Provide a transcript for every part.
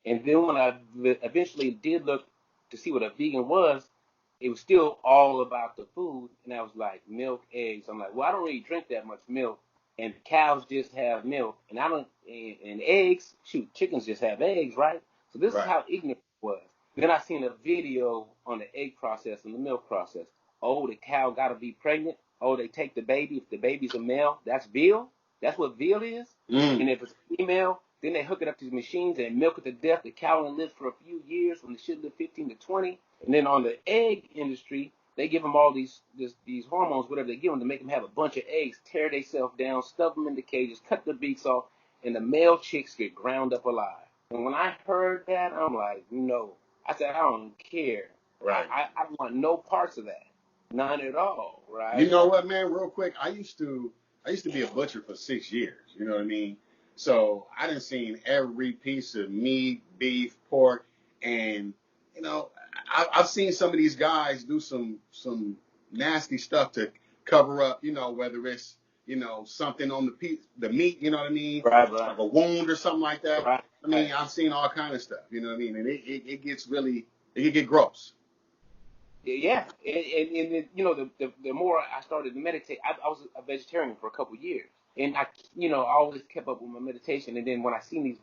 And then when I eventually did look to see what a vegan was, it was still all about the food. And I was like, milk, eggs. I'm like, well, I don't really drink that much milk. And cows just have milk. And I don't, and eggs, shoot, chickens just have eggs, right? So this is Right. how ignorant it was. Then I seen a video on the egg process and the milk process. Oh, the cow got to be pregnant. Oh, they take the baby. If the baby's a male, that's veal. That's what veal is. Mm. And if it's female, then they hook it up to these machines and milk it to death. The cow only lives for a few years when they should live 15 to 20. And then on the egg industry, they give them all these hormones, whatever they give them, to make them have a bunch of eggs, tear themselves down, stuff them in the cages, cut the beaks off, and the male chicks get ground up alive. And when I heard that, I'm like, no. I said, I don't care. Right. I want no parts of that. None at all, You right? know what, man? Real quick, I used to be a butcher for 6 years. You know what I mean? So I done seen every piece of meat, beef, pork, and you know, I've seen some of these guys do some nasty stuff to cover up. You know, whether it's something on the meat. You know what I mean? Right, Like a wound or something like that. right, I mean, right. I've seen all kind of stuff. You know what I mean? And it gets really, it can get gross. Yeah, and you know, the more I started to meditate, I was a vegetarian for a couple of years, and I always kept up with my meditation. And then when I seen these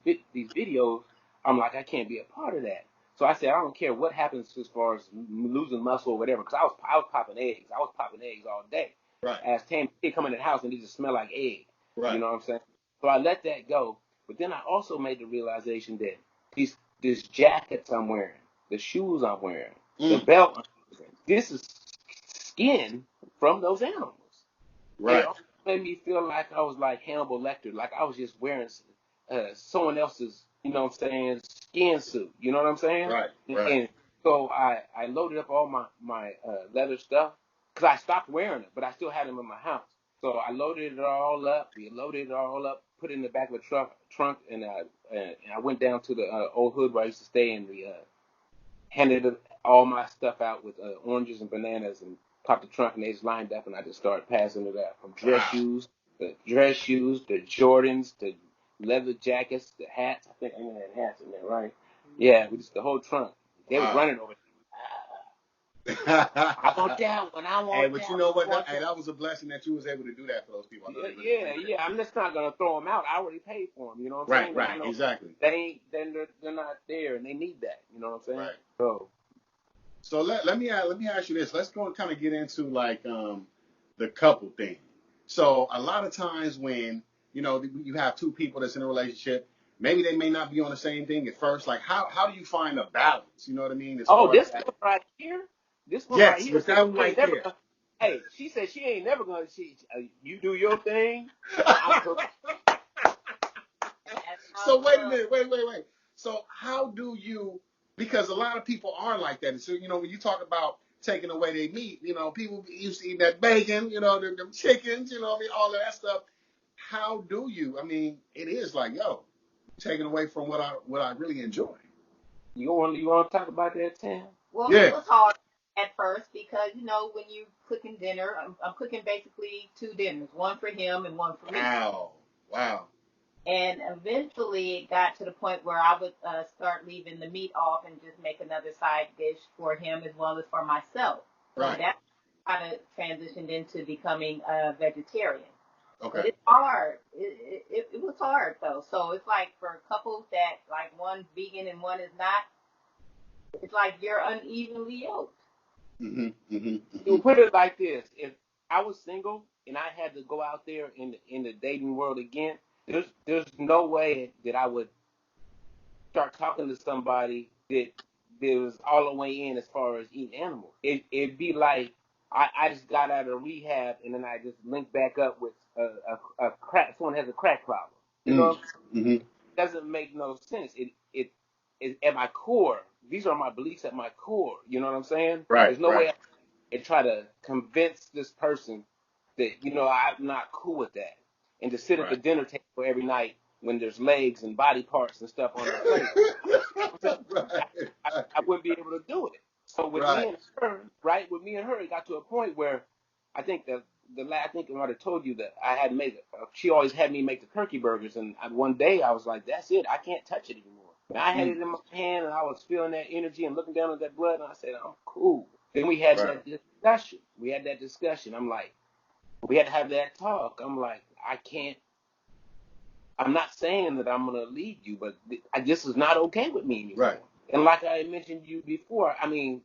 videos, I'm like, I can't be a part of that. So I said, I don't care what happens as far as losing muscle or whatever, because I was popping eggs. I was popping eggs all day. Right. As Tammy come in the house and they just smell like egg. You Right. know what I'm saying? So I let that go. But then I also made the realization that these jackets I'm wearing, the shoes I'm wearing, the Mm. belt. This is skin from those animals. It Right. made me feel like I was like Hannibal Lecter, like I was just wearing someone else's, you know what I'm saying, skin suit. You know what I'm saying? Right. Right. And so I loaded up all my leather stuff because I stopped wearing it, but I still had them in my house. So I loaded it all up. We loaded it all up, put it in the back of the trunk, and I went down to the old hood where I used to stay, and we handed all my stuff out with oranges and bananas and popped the trunk, and they just lined up, and I just started passing it out from dress Wow. shoes, the Jordans, the leather jackets, the hats. I think I even had hats in there, right? Yeah, we just the whole trunk. They was Wow. running over. I want that one. I Hey, want but you that know one. what? I want Hey, that. that was a blessing that you was able to do that for those people. I know Yeah, they really yeah, appreciate yeah. I'm just not gonna throw them out. I already paid for them. You know what I'm it. Right. saying? And I Right. know Exactly. they ain't. Then they're not there, and they need that. You know what I'm saying? Right. So. So let me ask you this. Let's go and kind of get into like the couple thing. So a lot of times when you have two people that's in a relationship, maybe they may not be on the same thing at first. Like how do you find a balance? You know what I mean? As Oh, far as this like, one right here. This one right yes, here with said that one she ain't right never there. gonna. Hey, she said she ain't never gonna. You do your thing. I'm cooking. So wait a minute, wait. So how do you? Because a lot of people are like that. So when you talk about taking away their meat, people used to eat that bacon, them chickens, I mean, all of that stuff. How do you? I mean, it is like taking away from what I really enjoy. You want to talk about that, Tim? Well, it Yeah. was hard at first because when you cooking dinner, I'm cooking basically two dinners, one for him and one for me. Wow. Wow. And eventually, it got to the point where I would start leaving the meat off and just make another side dish for him as well as for myself. So Right. that kind of transitioned into becoming a vegetarian. Okay. But it's hard. It was hard though. So it's like for couples that like one's vegan and one is not, it's like you're unevenly yoked. Mhm. Mhm. You Mhm. put it like this: if I was single and I had to go out there in the dating world again, there's no way that I would start talking to somebody that was all the way in as far as eating animals. It'd be like I just got out of rehab and then I just linked back up with a crack. Someone has a crack problem. You Mm. know, Mhm. it doesn't make no sense. It at my core. These are my beliefs at my core. You know what I'm saying? Right. There's no Right. way I try to convince this person that I'm not cool with that, and to sit at the Right. dinner table every night when there's legs and body parts and stuff on the plate. I Right. wouldn't be able to do it. So with me Right. and her, right? With me and her, it got to a point where I think that I think I might have told you that I had made it. She always had me make the turkey burgers, and one day I was like, "That's it. I can't touch it anymore." I had it in my hand, and I was feeling that energy and looking down at that blood, and I said, I'm cool. Then we had Right. that discussion. I'm like, we had to have that talk. I'm like, I'm not saying that I'm going to leave you, but this is not okay with me anymore. Right. And like I mentioned to you before, I mean,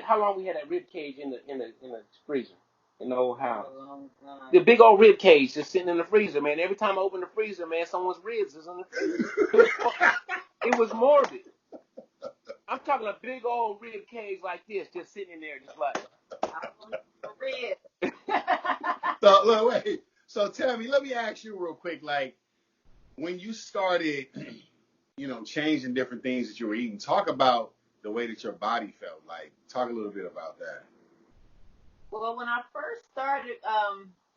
how long we had that rib cage in the freezer in the old house? A long time. The big old rib cage just sitting in the freezer, man. Every time I open the freezer, man, someone's ribs is in the freezer. It was morbid. I'm talking a big old rib cage like this, just sitting in there, just like. I want the rib. So look, wait. So Tammy, let me ask you real quick, like when you started, changing different things that you were eating, talk about the way that your body felt. Like, talk a little bit about that. Well, when I first started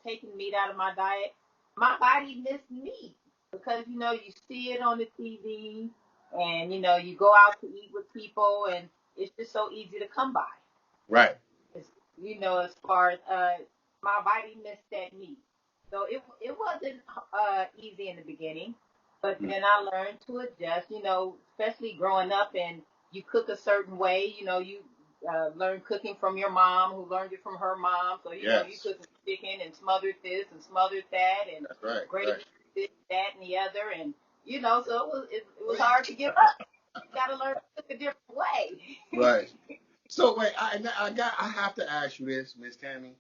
taking meat out of my diet, my body missed meat because you see it on the TV, and you go out to eat with people, and it's just so easy to come by. Right. It's, as far as my body missed that meat, so it wasn't easy in the beginning, but then I learned to adjust. Especially growing up and you cook a certain way. You learn cooking from your mom, who learned it from her mom. So you cook chicken and smothered this and smothered that, and That's right. gravy Right. this, that, and the other, and so it was hard to give up. You got to learn to cook a different way. Right. So wait, I have to ask you this, Miss Tammy.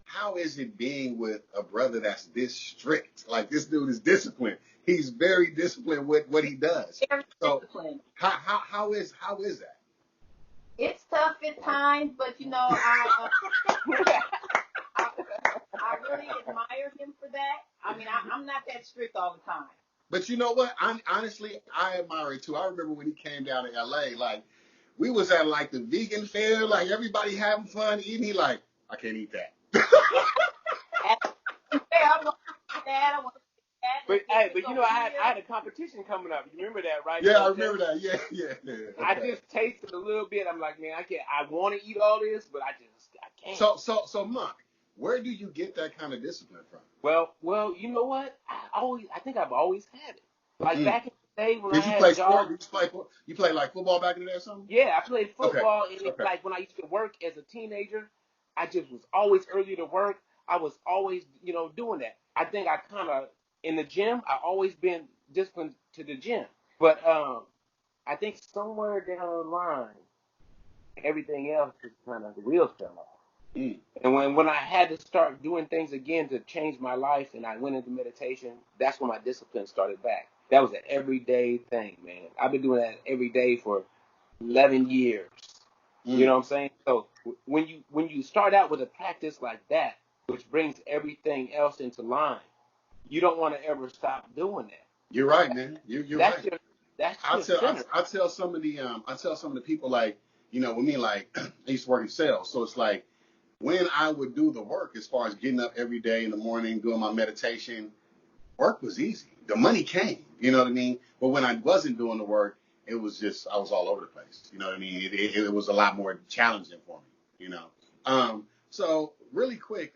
How is it being with a brother that's this strict? Like this dude is disciplined. He's very disciplined with what he does. Very So disciplined. how is that? It's tough at times, but I really admire him for that. I mean, I'm not that strict all the time. But you know what? I admire it too. I remember when he came down to LA, like we was at like the vegan fair, like everybody having fun eating. He like, I can't eat that. I want that. I want that. But I had a competition coming up. You remember that, right? Yeah, I remember that. Yeah. Okay. I just tasted a little bit. I'm like, man, I can't. I want to eat all this, but I can't. So Monk, where do you get that kind of discipline from? Well, you know what? I think I've always had it. Like back in the day when Did I you had play jobs. sport? You play like football back in the day or something? Yeah, I played football, Okay. and it's like when I used to work as a teenager, I just was always early to work. I was always, doing that. I think I kind of in the gym. I always been disciplined to the gym, but I think somewhere down the line, everything else just kind of the wheels fell off. And when I had to start doing things again to change my life, and I went into meditation, that's when my discipline started back. That was an everyday thing, man. I've been doing that every day for 11 years. You know what I'm saying? So when you start out with a practice like that, which brings everything else into line, you don't want to ever stop doing that. You're right, man. You're right. That's your center. I tell some of the people, like, with me, like I used to work in sales, so it's like when I would do the work as far as getting up every day in the morning, doing my meditation, work was easy. The money came, you know what I mean? But when I wasn't doing the work, it was just, I was all over the place. You know what I mean? It was a lot more challenging for me, So really quick,